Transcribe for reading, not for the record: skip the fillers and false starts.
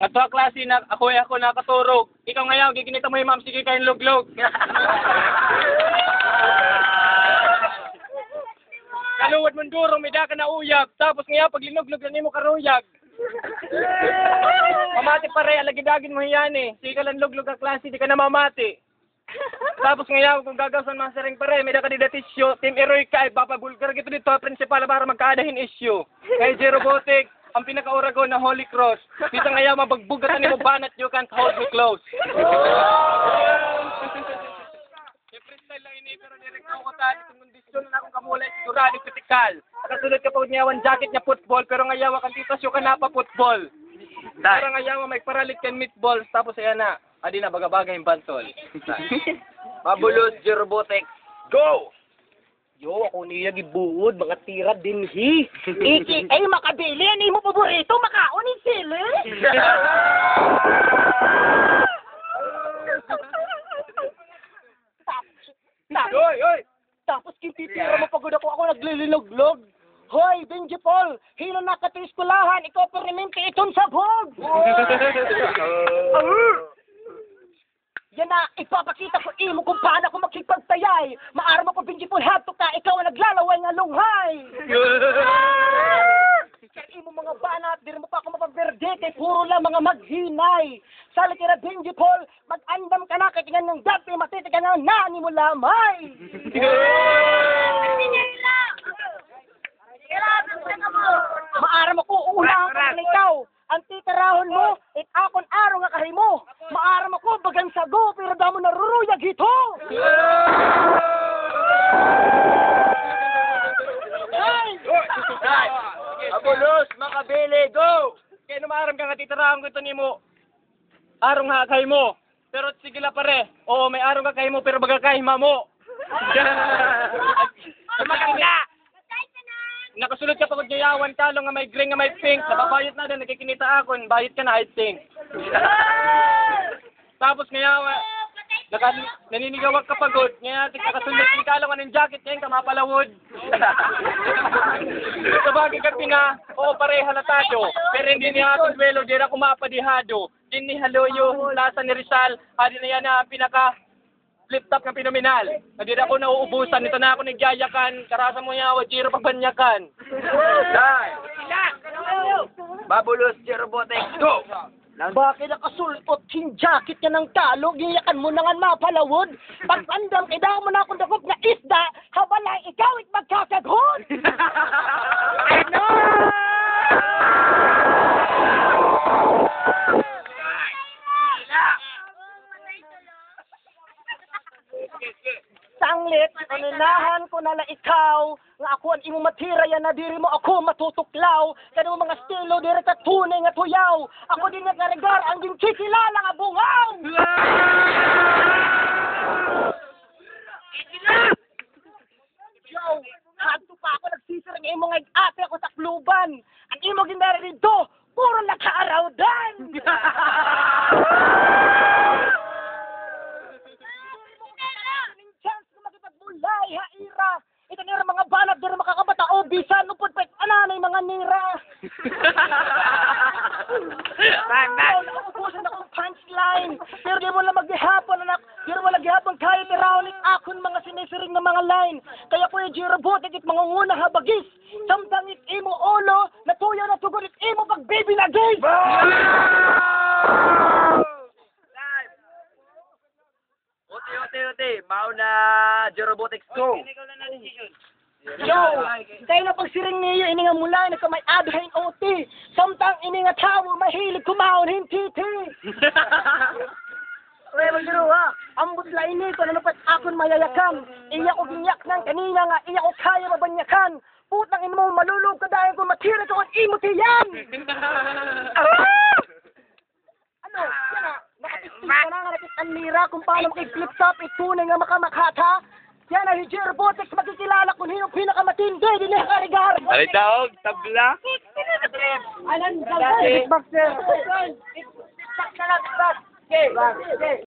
At sa klase na ako nakaturog. Ikaw ngayon, giginita mo yung ma'am, sige kayong luglog. Kaluwad mong duro, may ka na uyab. Tapos ngayon, pag linuglog, lang mo karuyag. Mamati pare, alagidagin mo yan eh. Sige ka lang luglog ka klase, di ka na mamati. Tapos ngayon, kung gagawasan mga saring pare, may nakadida tisyo, Team Eroy ka, ipapabulgar gito dito, principal para magkaadahin issue. Kay J-Robotic, ang pinaka-oragon na Holy Cross. Dito ngayon, mabagbugatan ni mo banat, you can't hold me close. Freestyle lang ini, pero direct ako tayo itong kondisyon na akong kamulay, sigurado kritikal. Kasunod ka pa niya, one jacket niya football, pero ngayon, kang titasyo ka na pa football. Pero ngayon, may paralit kan meatballs, tapos ayan na. Adi na, baga-baga yung bantol. Mabulos, J-Robotic, go! Yo, ako niya gibuod, mga tira dinhi. Iki, ay makabili, ano mo paborito, makaon yung sili. Oy, oy! Tapos kititira mo pagod ako naglililoglog. Hoy, Benji Paul, hilo na ka sa eskulahan, ikaw perimente iton sa bog. Yan na, ipapakita ko imo kung paano ako makipagtayay. Maaram ako, Benji Paul, hato ka, ikaw ang naglalaway nga lunghay. Kaya imo mga banat, di mo pa ako mapaberde, kay puro lang mga maghinay. Sali kira, Benji Paul, mag-andam ka na, katingan ng dati, matitigan na nani mo lamay. Maaram ako, ulang ka na ikaw. Ang tikarahon mo, akon araw nga kahimo. Maaram ako, bagang sago, pero damo naruruyag ito. Abulos, makabili, go! Kaya numaaram ka nga titarahon ko ito ni mo. Araw nga kay mo. Pero sige la pare. Oo, may araw nga kay mo, pero baga kay mo. Maganda! Nakasulod ka pagod yayawan talo nga may green nga may pink. Nababayot na doon, nakikinita ako. Bayot ka na, I think. Tapos ngayon, naninigawag ka pagod. Ngayon, nakasulod ka kalo nga ng jacket ngayon, kamapalawod. Sabagay ka pina, oo pareha na tayo. Pero hindi niya atong welo, di na kumapadihado. Hindi haloyo, lasa ni Rizal. Hadi na yan na pinaka flip-top ng pinomenal. Hindi na ako nauubusan. Ito na ako nagyayakan. Karasa mo niya, wajiro pabanyakan. Babulos, J-Robotic, go! Bakit nakasulot yung jacket ka ng talo, giyakan mo na nga mapalawod? Pag-andam, kailangan mo na akong dakop na isda, habalay ikaw it magkakaghod! Ano? Sanglit, paninahan ko nala ikaw, nga ako ang imong matira yan na diri mo ako matutuklaw, kanong mga estilo diri ka tunay nga tuyaw, ako din nga karegar ang din kikilala nga bungaw! Yo, hadto pa ako nagsisir ng imong ate ako sa kluban, ang imong ginari dito, puro nakaaraw-dan! Mulay, haira! Ito nira mga banat, dira makakabata o bisan, upod pa ananay mga nira! Nauubusan akong punchline, pero di mo lang maghihapon, anak, di mo lang maghihapon kahit iraunik akon mga sinisiring na mga line. Kaya ko yung J-Robotic it mga unang habagis, samtang it imo ulo, natuyo na tugon it imo pag baby na gay! Ote, mauna J-Robotics, go! Yo, kayo na pagsiring niyo, ini nga mula, nagkamay adhain OT. Samtang ini nga tawo, mahilig kumahon, hintiti. Uy, magduro ha, ambot la ini, kung ano pat akon mayayakan. Iya ko ginyak ng kanina nga, iya ko kaya mabanyakan. Putang ino mo, malulog ka dahil kung matira ka kung imo tiyan. Ano, yan ha, nakapisting ka na nga nakit ang lira kung paano makig-flip top, itunay nga makamakata. Yan ang J-Robotics, magkikilala kung sino pinakamatindi, di na karigar. Ay, daog, tabla. Alan, boxer. Boxer.